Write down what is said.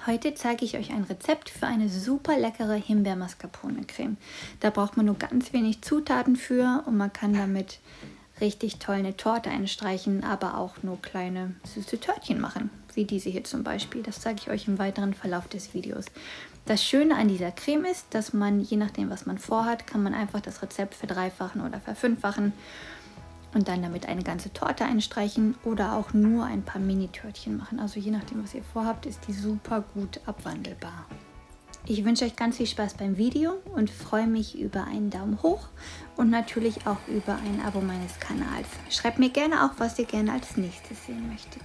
Heute zeige ich euch ein Rezept für eine super leckere Himbeer-Mascarpone-Creme. Da braucht man nur ganz wenig Zutaten für und man kann damit richtig toll eine Torte einstreichen, aber auch nur kleine süße Törtchen machen, wie diese hier zum Beispiel. Das zeige ich euch im weiteren Verlauf des Videos. Das Schöne an dieser Creme ist, dass man, je nachdem was man vorhat, kann man einfach das Rezept verdreifachen oder verfünffachen und dann damit eine ganze Torte einstreichen oder auch nur ein paar Mini-Törtchen machen. Also je nachdem, was ihr vorhabt, ist die super gut abwandelbar. Ich wünsche euch ganz viel Spaß beim Video und freue mich über einen Daumen hoch und natürlich auch über ein Abo meines Kanals. Schreibt mir gerne auch, was ihr gerne als nächstes sehen möchtet.